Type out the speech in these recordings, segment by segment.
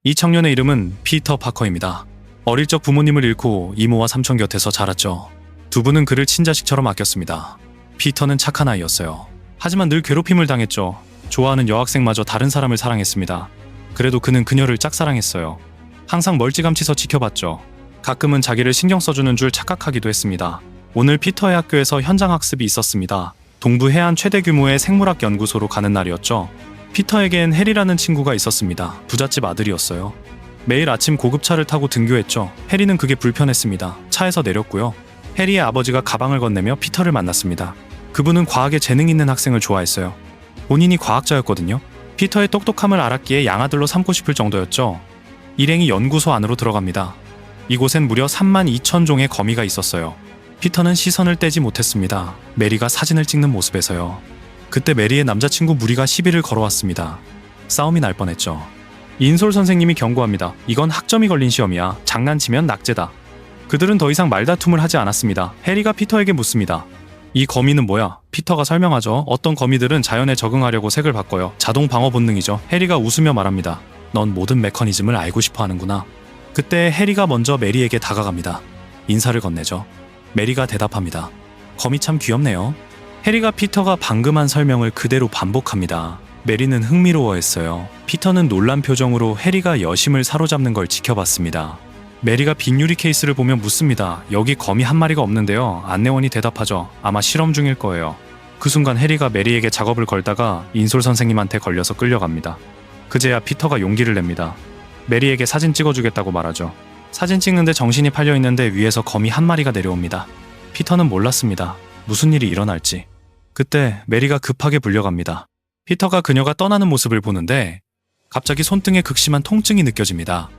이 청년의 이름은 피터 파커입니다. 어릴 적 부모님을 잃고 이모와 삼촌 곁에서 자랐죠. 두 분은 그를 친자식처럼 아꼈습니다. 피터는 착한 아이였어요. 하지만 늘 괴롭힘을 당했죠. 좋아하는 여학생마저 다른 사람을 사랑했습니다. 그래도 그는 그녀를 짝사랑했어요. 항상 멀찌감치서 지켜봤죠. 가끔은 자기를 신경 써주는 줄 착각하기도 했습니다. 오늘 피터의 학교에서 현장 학습이 있었습니다. 동부 해안 최대 규모의 생물학 연구소로 가는 날이었죠. 피터에겐 해리라는 친구가 있었습니다. 부잣집 아들이었어요. 매일 아침 고급차를 타고 등교했죠. 해리는 그게 불편했습니다. 차에서 내렸고요. 해리의 아버지가 가방을 건네며 피터를 만났습니다. 그분은 과학에 재능 있는 학생을 좋아했어요. 본인이 과학자였거든요. 피터의 똑똑함을 알았기에 양아들로 삼고 싶을 정도였죠. 일행이 연구소 안으로 들어갑니다. 이곳엔 무려 32,000종의 거미가 있었어요. 피터는 시선을 떼지 못했습니다. 메리가 사진을 찍는 모습에서요. 그때 메리의 남자친구 무리가 시비를 걸어왔습니다. 싸움이 날 뻔했죠. 인솔 선생님이 경고합니다. 이건 학점이 걸린 시험이야. 장난치면 낙제다. 그들은 더 이상 말다툼을 하지 않았습니다. 해리가 피터에게 묻습니다. 이 거미는 뭐야? 피터가 설명하죠. 어떤 거미들은 자연에 적응하려고 색을 바꿔요. 자동 방어 본능이죠. 해리가 웃으며 말합니다. 넌 모든 메커니즘을 알고 싶어 하는구나. 그때 해리가 먼저 메리에게 다가갑니다. 인사를 건네죠. 메리가 대답합니다. 거미 참 귀엽네요. 해리가 피터가 방금 한 설명을 그대로 반복합니다. 메리는 흥미로워했어요. 피터는 놀란 표정으로 해리가 여심을 사로잡는 걸 지켜봤습니다. 메리가 빈유리 케이스를 보며 묻습니다. 여기 거미 한 마리가 없는데요. 안내원이 대답하죠. 아마 실험 중일 거예요. 그 순간 해리가 메리에게 작업을 걸다가 인솔 선생님한테 걸려서 끌려갑니다. 그제야 피터가 용기를 냅니다. 메리에게 사진 찍어주겠다고 말하죠. 사진 찍는데 정신이 팔려있는데 위에서 거미 한 마리가 내려옵니다. 피터는 몰랐습니다. 무슨 일이 일어날지. 그때 메리가 급하게 불려갑니다. 피터가 그녀가 떠나는 모습을 보는데 갑자기 손등에 극심한 통증이 느껴집니다.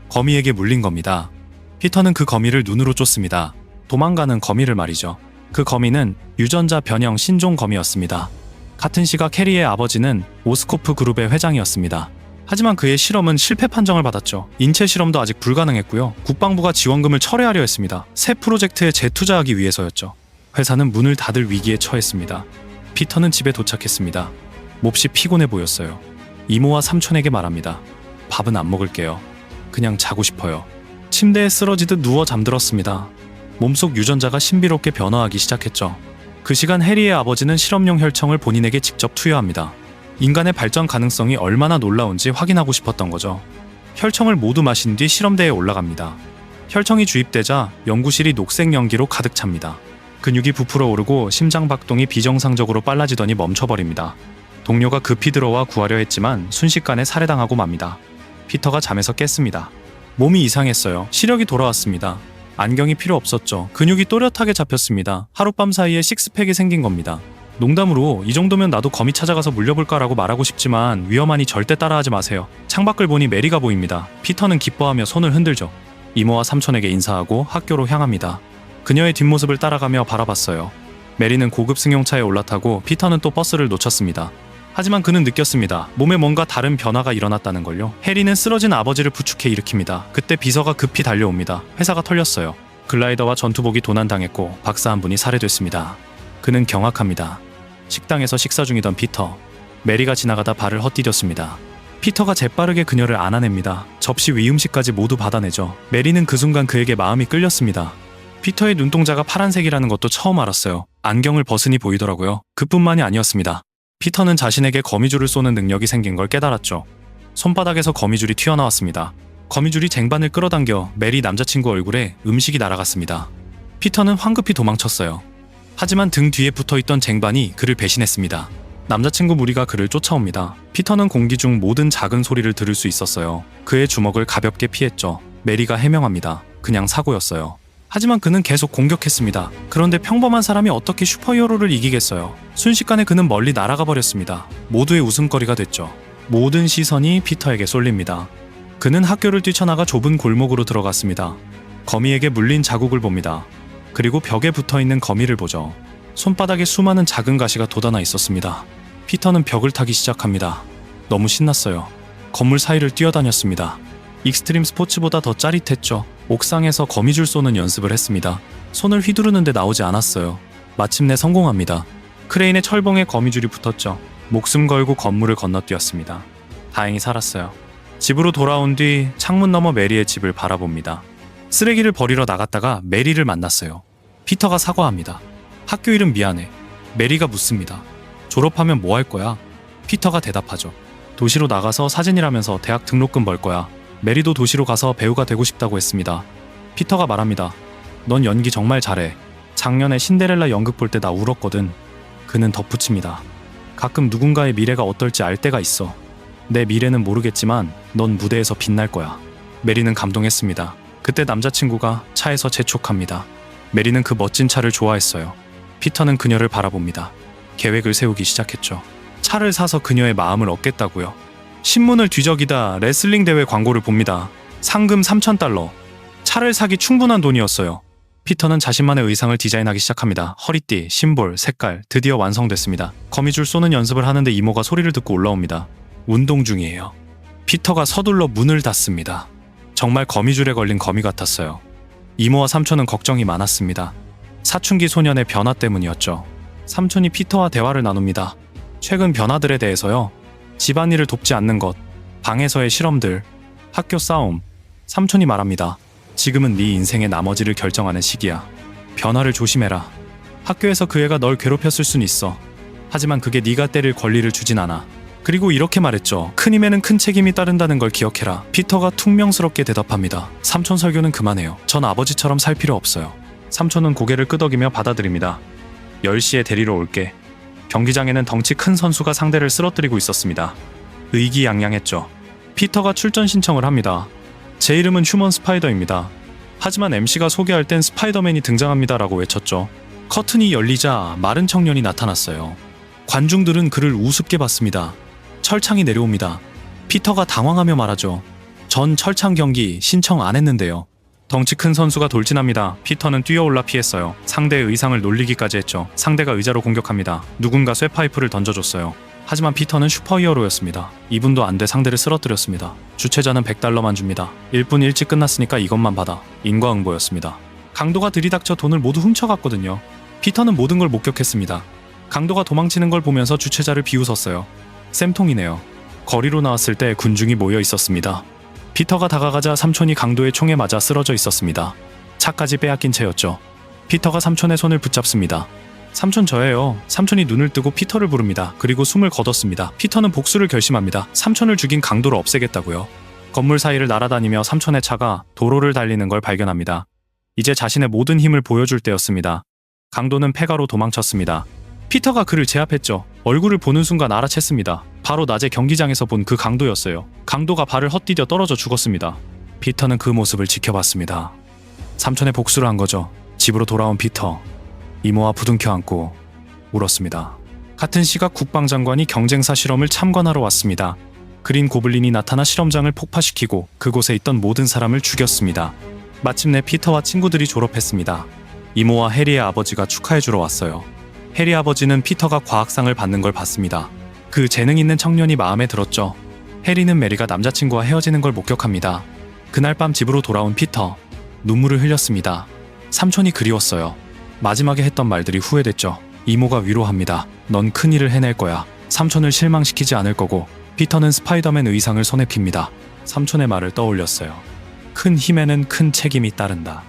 거미에게 물린 겁니다. 피터는 그 거미를 눈으로 쫓습니다. 도망가는 거미를 말이죠. 그 거미는 유전자 변형 신종 거미였습니다. 같은 시각 해리의 아버지는 오스코프 그룹의 회장이었습니다. 하지만 그의 실험은 실패 판정을 받았죠. 인체 실험도 아직 불가능했고요. 국방부가 지원금을 철회하려 했습니다. 새 프로젝트에 재투자하기 위해서였죠. 회사는 문을 닫을 위기에 처했습니다. 피터는 집에 도착했습니다. 몹시 피곤해 보였어요. 이모와 삼촌에게 말합니다. 밥은 안 먹을게요. 그냥 자고 싶어요. 침대에 쓰러지듯 누워 잠들었습니다. 몸속 유전자가 신비롭게 변화하기 시작했죠. 그 시간 해리의 아버지는 실험용 혈청을 본인에게 직접 투여합니다. 인간의 발전 가능성이 얼마나 놀라운지 확인하고 싶었던 거죠. 혈청을 모두 마신 뒤 실험대에 올라갑니다. 혈청이 주입되자 연구실이 녹색 연기로 가득 찹니다. 근육이 부풀어 오르고 심장 박동이 비정상적으로 빨라지더니 멈춰버립니다. 동료가 급히 들어와 구하려 했지만 순식간에 살해당하고 맙니다. 피터가 잠에서 깼습니다. 몸이 이상했어요. 시력이 돌아왔습니다. 안경이 필요 없었죠. 근육이 또렷하게 잡혔습니다. 하룻밤 사이에 식스팩이 생긴 겁니다. 농담으로 이 정도면 나도 거미 찾아가서 물려볼까라고 말하고 싶지만 위험하니 절대 따라하지 마세요. 창밖을 보니 메리가 보입니다. 피터는 기뻐하며 손을 흔들죠. 이모와 삼촌에게 인사하고 학교로 향합니다. 그녀의 뒷모습을 따라가며 바라봤어요. 메리는 고급 승용차에 올라타고 피터는 또 버스를 놓쳤습니다. 하지만 그는 느꼈습니다. 몸에 뭔가 다른 변화가 일어났다는 걸요. 해리는 쓰러진 아버지를 부축해 일으킵니다. 그때 비서가 급히 달려옵니다. 회사가 털렸어요. 글라이더와 전투복이 도난당했고 박사 한 분이 살해됐습니다. 그는 경악합니다. 식당에서 식사 중이던 피터. 메리가 지나가다 발을 헛디뎠습니다. 피터가 재빠르게 그녀를 안아냅니다. 접시 위 음식까지 모두 받아내죠. 메리는 그 순간 그에게 마음이 끌렸습니다. 피터의 눈동자가 파란색이라는 것도 처음 알았어요. 안경을 벗으니 보이더라고요. 그뿐만이 아니었습니다. 피터는 자신에게 거미줄을 쏘는 능력이 생긴 걸 깨달았죠. 손바닥에서 거미줄이 튀어나왔습니다. 거미줄이 쟁반을 끌어당겨 메리 남자친구 얼굴에 음식이 날아갔습니다. 피터는 황급히 도망쳤어요. 하지만 등 뒤에 붙어있던 쟁반이 그를 배신했습니다. 남자친구 무리가 그를 쫓아옵니다. 피터는 공기 중 모든 작은 소리를 들을 수 있었어요. 그의 주먹을 가볍게 피했죠. 메리가 해명합니다. 그냥 사고였어요. 하지만 그는 계속 공격했습니다. 그런데 평범한 사람이 어떻게 슈퍼히어로를 이기겠어요. 순식간에 그는 멀리 날아가 버렸습니다. 모두의 웃음거리가 됐죠. 모든 시선이 피터에게 쏠립니다. 그는 학교를 뛰쳐나가 좁은 골목으로 들어갔습니다. 거미에게 물린 자국을 봅니다. 그리고 벽에 붙어있는 거미를 보죠. 손바닥에 수많은 작은 가시가 돋아나 있었습니다. 피터는 벽을 타기 시작합니다. 너무 신났어요. 건물 사이를 뛰어다녔습니다. 익스트림 스포츠보다 더 짜릿했죠. 옥상에서 거미줄 쏘는 연습을 했습니다. 손을 휘두르는데 나오지 않았어요. 마침내 성공합니다. 크레인의 철봉에 거미줄이 붙었죠. 목숨 걸고 건물을 건너뛰었습니다. 다행히 살았어요. 집으로 돌아온 뒤 창문 너머 메리의 집을 바라봅니다. 쓰레기를 버리러 나갔다가 메리를 만났어요. 피터가 사과합니다. 학교 이름 미안해. 메리가 묻습니다. 졸업하면 뭐 할 거야? 피터가 대답하죠. 도시로 나가서 사진이라면서 대학 등록금 벌 거야. 메리도 도시로 가서 배우가 되고 싶다고 했습니다. 피터가 말합니다. 넌 연기 정말 잘해. 작년에 신데렐라 연극 볼 때 나 울었거든. 그는 덧붙입니다. 가끔 누군가의 미래가 어떨지 알 때가 있어. 내 미래는 모르겠지만 넌 무대에서 빛날 거야. 메리는 감동했습니다. 그때 남자친구가 차에서 재촉합니다. 메리는 그 멋진 차를 좋아했어요. 피터는 그녀를 바라봅니다. 계획을 세우기 시작했죠. 차를 사서 그녀의 마음을 얻겠다고요. 신문을 뒤적이다 레슬링 대회 광고를 봅니다. 상금 3,000달러. 차를 사기 충분한 돈이었어요. 피터는 자신만의 의상을 디자인하기 시작합니다. 허리띠, 심볼, 색깔 드디어 완성됐습니다. 거미줄 쏘는 연습을 하는데 이모가 소리를 듣고 올라옵니다. 운동 중이에요. 피터가 서둘러 문을 닫습니다. 정말 거미줄에 걸린 거미 같았어요. 이모와 삼촌은 걱정이 많았습니다. 사춘기 소년의 변화 때문이었죠. 삼촌이 피터와 대화를 나눕니다. 최근 변화들에 대해서요. 집안일을 돕지 않는 것, 방에서의 실험들, 학교 싸움. 삼촌이 말합니다. 지금은 네 인생의 나머지를 결정하는 시기야. 변화를 조심해라. 학교에서 그 애가 널 괴롭혔을 순 있어. 하지만 그게 네가 때릴 권리를 주진 않아. 그리고 이렇게 말했죠. 큰 힘에는 큰 책임이 따른다는 걸 기억해라. 피터가 퉁명스럽게 대답합니다. 삼촌 설교는 그만해요. 전 아버지처럼 살 필요 없어요. 삼촌은 고개를 끄덕이며 받아들입니다. 10시에 데리러 올게. 경기장에는 덩치 큰 선수가 상대를 쓰러뜨리고 있었습니다. 의기양양했죠. 피터가 출전 신청을 합니다. 제 이름은 휴먼 스파이더입니다. 하지만 MC가 소개할 땐 스파이더맨이 등장합니다 라고 외쳤죠. 커튼이 열리자 마른 청년이 나타났어요. 관중들은 그를 우습게 봤습니다. 철창이 내려옵니다. 피터가 당황하며 말하죠. 전 철창 경기 신청 안 했는데요. 덩치 큰 선수가 돌진합니다. 피터는 뛰어올라 피했어요. 상대의 의상을 놀리기까지 했죠. 상대가 의자로 공격합니다. 누군가 쇠파이프를 던져줬어요. 하지만 피터는 슈퍼히어로였습니다. 2분도 안 돼 상대를 쓰러뜨렸습니다. 주최자는 $100만 줍니다. 1분 일찍 끝났으니까 이것만 받아. 인과응보였습니다. 강도가 들이닥쳐 돈을 모두 훔쳐갔거든요. 피터는 모든 걸 목격했습니다. 강도가 도망치는 걸 보면서 주최자를 비웃었어요. 쌤통이네요. 거리로 나왔을 때 군중이 모여 있었습니다. 피터가 다가가자 삼촌이 강도의 총에 맞아 쓰러져 있었습니다. 차까지 빼앗긴 채였죠. 피터가 삼촌의 손을 붙잡습니다. 삼촌 저예요. 삼촌이 눈을 뜨고 피터를 부릅니다. 그리고 숨을 거뒀습니다. 피터는 복수를 결심합니다. 삼촌을 죽인 강도를 없애겠다고요. 건물 사이를 날아다니며 삼촌의 차가 도로를 달리는 걸 발견합니다. 이제 자신의 모든 힘을 보여줄 때였습니다. 강도는 폐가로 도망쳤습니다. 피터가 그를 제압했죠. 얼굴을 보는 순간 알아챘습니다. 바로 낮에 경기장에서 본 그 강도였어요. 강도가 발을 헛디뎌 떨어져 죽었습니다. 피터는 그 모습을 지켜봤습니다. 삼촌의 복수를 한 거죠. 집으로 돌아온 피터. 이모와 부둥켜 안고 울었습니다. 같은 시각 국방장관이 경쟁사 실험을 참관하러 왔습니다. 그린 고블린이 나타나 실험장을 폭파시키고 그곳에 있던 모든 사람을 죽였습니다. 마침내 피터와 친구들이 졸업했습니다. 이모와 해리의 아버지가 축하해주러 왔어요. 해리 아버지는 피터가 과학상을 받는 걸 봤습니다. 그 재능 있는 청년이 마음에 들었죠. 해리는 메리가 남자친구와 헤어지는 걸 목격합니다. 그날 밤 집으로 돌아온 피터. 눈물을 흘렸습니다. 삼촌이 그리웠어요. 마지막에 했던 말들이 후회됐죠. 이모가 위로합니다. 넌 큰일을 해낼 거야. 삼촌을 실망시키지 않을 거고. 피터는 스파이더맨 의상을 손에 핍니다. 삼촌의 말을 떠올렸어요. 큰 힘에는 큰 책임이 따른다.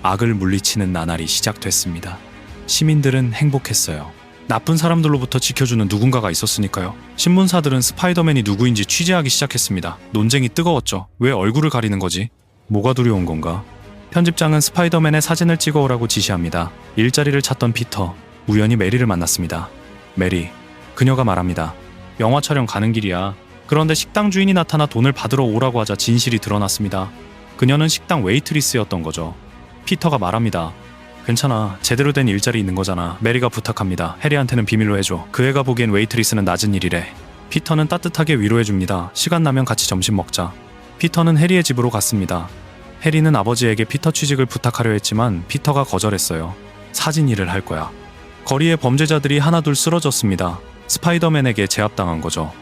악을 물리치는 나날이 시작됐습니다. 시민들은 행복했어요. 나쁜 사람들로부터 지켜주는 누군가가 있었으니까요. 신문사들은 스파이더맨이 누구인지 취재하기 시작했습니다. 논쟁이 뜨거웠죠. 왜 얼굴을 가리는 거지? 뭐가 두려운 건가? 편집장은 스파이더맨의 사진을 찍어오라고 지시합니다. 일자리를 찾던 피터, 우연히 메리를 만났습니다. 메리, 그녀가 말합니다. 영화 촬영 가는 길이야. 그런데 식당 주인이 나타나 돈을 받으러 오라고 하자 진실이 드러났습니다. 그녀는 식당 웨이트리스였던 거죠. 피터가 말합니다. 괜찮아. 제대로 된 일자리 있는 거잖아. 메리가 부탁합니다. 해리한테는 비밀로 해줘. 그 애가 보기엔 웨이트리스는 낮은 일이래. 피터는 따뜻하게 위로해줍니다. 시간 나면 같이 점심 먹자. 피터는 해리의 집으로 갔습니다. 해리는 아버지에게 피터 취직을 부탁하려 했지만 피터가 거절했어요. 사진 일을 할 거야. 거리의 범죄자들이 하나둘 쓰러졌습니다. 스파이더맨에게 제압당한 거죠.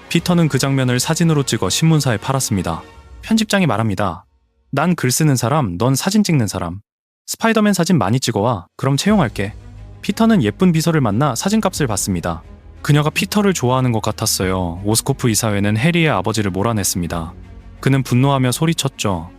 피터는 그 장면을 사진으로 찍어 신문사에 팔았습니다. 편집장이 말합니다. 난 글 쓰는 사람, 넌 사진 찍는 사람. 스파이더맨 사진 많이 찍어와. 그럼 채용할게. 피터는 예쁜 비서를 만나 사진값을 받습니다. 그녀가 피터를 좋아하는 것 같았어요. 오스코프 이사회는 해리의 아버지를 몰아냈습니다. 그는 분노하며 소리쳤죠.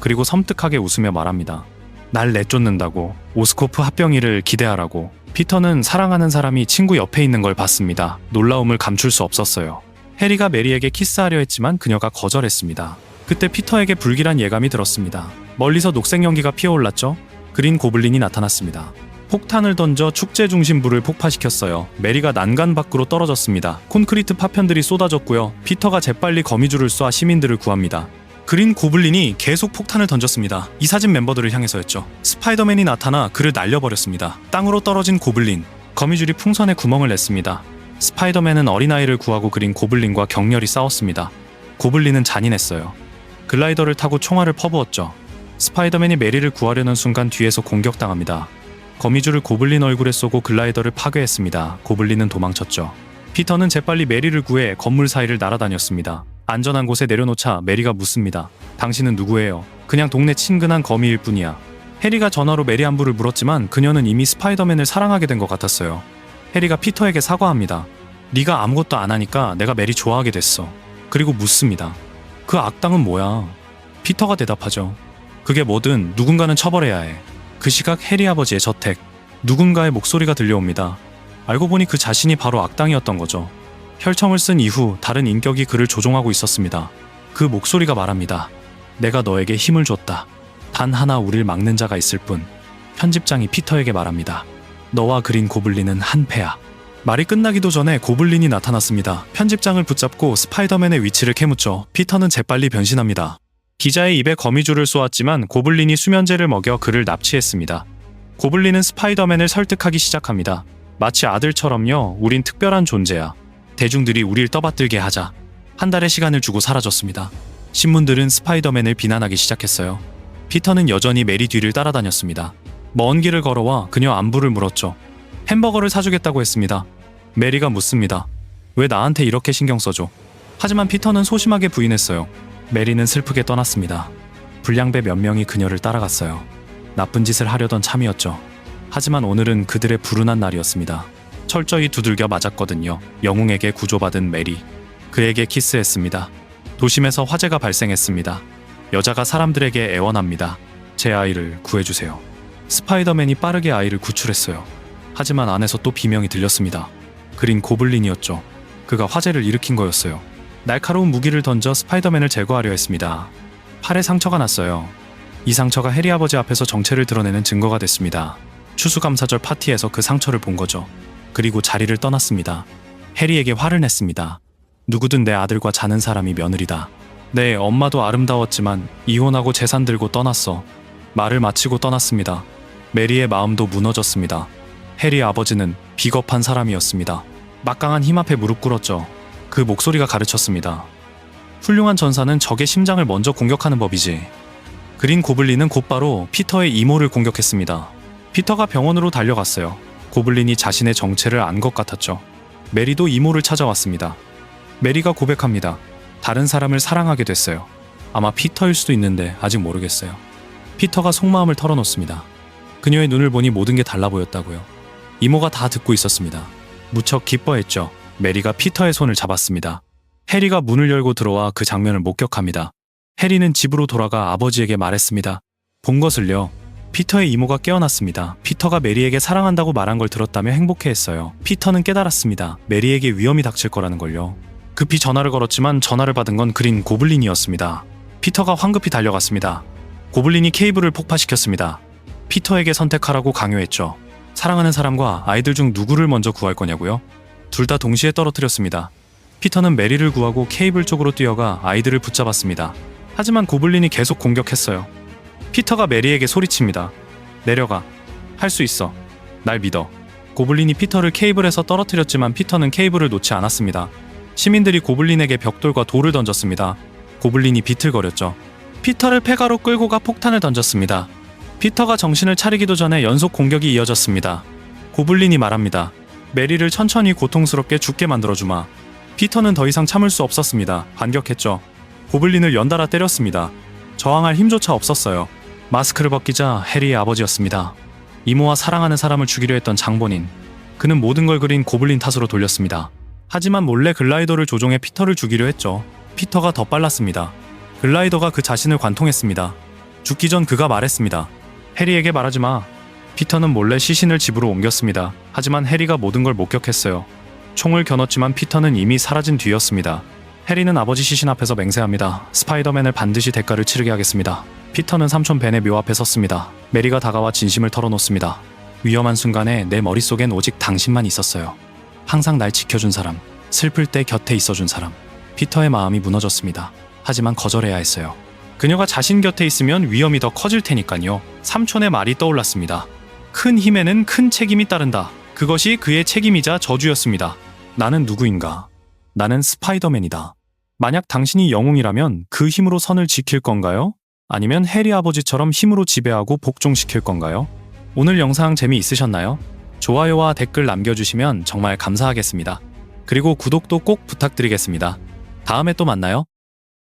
그리고 섬뜩하게 웃으며 말합니다. 날 내쫓는다고, 오스코프 합병일을 기대하라고. 피터는 사랑하는 사람이 친구 옆에 있는 걸 봤습니다. 놀라움을 감출 수 없었어요. 해리가 메리에게 키스하려 했지만 그녀가 거절했습니다. 그때 피터에게 불길한 예감이 들었습니다. 멀리서 녹색 연기가 피어올랐죠. 그린 고블린이 나타났습니다. 폭탄을 던져 축제 중심부를 폭파시켰어요. 메리가 난간 밖으로 떨어졌습니다. 콘크리트 파편들이 쏟아졌고요. 피터가 재빨리 거미줄을 쏴 시민들을 구합니다. 그린 고블린이 계속 폭탄을 던졌습니다. 이 사진 멤버들을 향해서였죠. 스파이더맨이 나타나 그를 날려버렸습니다. 땅으로 떨어진 고블린, 거미줄이 풍선에 구멍을 냈습니다. 스파이더맨은 어린아이를 구하고 그린 고블린과 격렬히 싸웠습니다. 고블린은 잔인했어요. 글라이더를 타고 총알을 퍼부었죠. 스파이더맨이 메리를 구하려는 순간 뒤에서 공격당합니다. 거미줄을 고블린 얼굴에 쏘고 글라이더를 파괴했습니다. 고블린은 도망쳤죠. 피터는 재빨리 메리를 구해 건물 사이를 날아다녔습니다. 안전한 곳에 내려놓자 메리가 묻습니다. 당신은 누구예요? 그냥 동네 친근한 거미일 뿐이야. 해리가 전화로 메리 안부를 물었지만 그녀는 이미 스파이더맨을 사랑하게 된 것 같았어요. 해리가 피터에게 사과합니다. 네가 아무것도 안 하니까 내가 메리 좋아하게 됐어. 그리고 묻습니다. 그 악당은 뭐야? 피터가 대답하죠. 그게 뭐든 누군가는 처벌해야 해. 그 시각 해리 아버지의 저택. 누군가의 목소리가 들려옵니다. 알고 보니 그 자신이 바로 악당이었던 거죠. 혈청을 쓴 이후 다른 인격이 그를 조종하고 있었습니다. 그 목소리가 말합니다. 내가 너에게 힘을 줬다. 단 하나 우릴 막는 자가 있을 뿐. 편집장이 피터에게 말합니다. 너와 그린 고블린은 한패야. 말이 끝나기도 전에 고블린이 나타났습니다. 편집장을 붙잡고 스파이더맨의 위치를 캐묻죠. 피터는 재빨리 변신합니다. 기자의 입에 거미줄을 쏘았지만 고블린이 수면제를 먹여 그를 납치했습니다. 고블린은 스파이더맨을 설득하기 시작합니다. 마치 아들처럼요. 우린 특별한 존재야. 대중들이 우릴 떠받들게 하자. 한 달의 시간을 주고 사라졌습니다. 신문들은 스파이더맨을 비난하기 시작했어요. 피터는 여전히 메리 뒤를 따라다녔습니다. 먼 길을 걸어와 그녀 안부를 물었죠. 햄버거를 사주겠다고 했습니다. 메리가 묻습니다. 왜 나한테 이렇게 신경 써줘? 하지만 피터는 소심하게 부인했어요. 메리는 슬프게 떠났습니다. 불량배 몇 명이 그녀를 따라갔어요. 나쁜 짓을 하려던 참이었죠. 하지만 오늘은 그들의 불운한 날이었습니다. 철저히 두들겨 맞았거든요. 영웅에게 구조받은 메리. 그에게 키스했습니다. 도심에서 화재가 발생했습니다. 여자가 사람들에게 애원합니다. 제 아이를 구해주세요. 스파이더맨이 빠르게 아이를 구출했어요. 하지만 안에서 또 비명이 들렸습니다. 그린 고블린이었죠. 그가 화재를 일으킨 거였어요. 날카로운 무기를 던져 스파이더맨을 제거하려 했습니다. 팔에 상처가 났어요. 이 상처가 해리 아버지 앞에서 정체를 드러내는 증거가 됐습니다. 추수감사절 파티에서 그 상처를 본 거죠. 그리고 자리를 떠났습니다. 해리에게 화를 냈습니다. 누구든 내 아들과 자는 사람이 며느리다. 네, 엄마도 아름다웠지만 이혼하고 재산 들고 떠났어. 말을 마치고 떠났습니다. 메리의 마음도 무너졌습니다. 해리 아버지는 비겁한 사람이었습니다. 막강한 힘 앞에 무릎 꿇었죠. 그 목소리가 가르쳤습니다. 훌륭한 전사는 적의 심장을 먼저 공격하는 법이지. 그린 고블린은 곧바로 피터의 이모를 공격했습니다. 피터가 병원으로 달려갔어요. 고블린이 자신의 정체를 안 것 같았죠. 메리도 이모를 찾아왔습니다. 메리가 고백합니다. 다른 사람을 사랑하게 됐어요. 아마 피터일 수도 있는데 아직 모르겠어요. 피터가 속마음을 털어놓습니다. 그녀의 눈을 보니 모든 게 달라 보였다고요. 이모가 다 듣고 있었습니다. 무척 기뻐했죠. 메리가 피터의 손을 잡았습니다. 해리가 문을 열고 들어와 그 장면을 목격합니다. 해리는 집으로 돌아가 아버지에게 말했습니다. 본 것을요. 피터의 이모가 깨어났습니다. 피터가 메리에게 사랑한다고 말한 걸 들었다며 행복해했어요. 피터는 깨달았습니다. 메리에게 위험이 닥칠 거라는 걸요. 급히 전화를 걸었지만 전화를 받은 건 그린 고블린이었습니다. 피터가 황급히 달려갔습니다. 고블린이 케이블을 폭파시켰습니다. 피터에게 선택하라고 강요했죠. 사랑하는 사람과 아이들 중 누구를 먼저 구할 거냐고요? 둘 다 동시에 떨어뜨렸습니다. 피터는 메리를 구하고 케이블 쪽으로 뛰어가 아이들을 붙잡았습니다. 하지만 고블린이 계속 공격했어요. 피터가 메리에게 소리칩니다. 내려가. 할 수 있어. 날 믿어. 고블린이 피터를 케이블에서 떨어뜨렸지만 피터는 케이블을 놓지 않았습니다. 시민들이 고블린에게 벽돌과 돌을 던졌습니다. 고블린이 비틀거렸죠. 피터를 폐가로 끌고 가 폭탄을 던졌습니다. 피터가 정신을 차리기도 전에 연속 공격이 이어졌습니다. 고블린이 말합니다. 메리를 천천히 고통스럽게 죽게 만들어주마. 피터는 더 이상 참을 수 없었습니다. 반격했죠. 고블린을 연달아 때렸습니다. 저항할 힘조차 없었어요. 마스크를 벗기자 해리의 아버지였습니다. 이모와 사랑하는 사람을 죽이려 했던 장본인. 그는 모든 걸 그린 고블린 탓으로 돌렸습니다. 하지만 몰래 글라이더를 조종해 피터를 죽이려 했죠. 피터가 더 빨랐습니다. 글라이더가 그 자신을 관통했습니다. 죽기 전 그가 말했습니다. 해리에게 말하지 마. 피터는 몰래 시신을 집으로 옮겼습니다. 하지만 해리가 모든 걸 목격했어요. 총을 겨눴지만 피터는 이미 사라진 뒤였습니다. 해리는 아버지 시신 앞에서 맹세합니다. 스파이더맨을 반드시 대가를 치르게 하겠습니다. 피터는 삼촌 벤의 묘 앞에 섰습니다. 메리가 다가와 진심을 털어놓습니다. 위험한 순간에 내 머릿속엔 오직 당신만 있었어요. 항상 날 지켜준 사람, 슬플 때 곁에 있어준 사람. 피터의 마음이 무너졌습니다. 하지만 거절해야 했어요. 그녀가 자신 곁에 있으면 위험이 더 커질 테니까요. 삼촌의 말이 떠올랐습니다. 큰 힘에는 큰 책임이 따른다. 그것이 그의 책임이자 저주였습니다. 나는 누구인가? 나는 스파이더맨이다. 만약 당신이 영웅이라면 그 힘으로 선을 지킬 건가요? 아니면 해리 아버지처럼 힘으로 지배하고 복종시킬 건가요? 오늘 영상 재미있으셨나요? 좋아요와 댓글 남겨주시면 정말 감사하겠습니다. 그리고 구독도 꼭 부탁드리겠습니다. 다음에 또 만나요.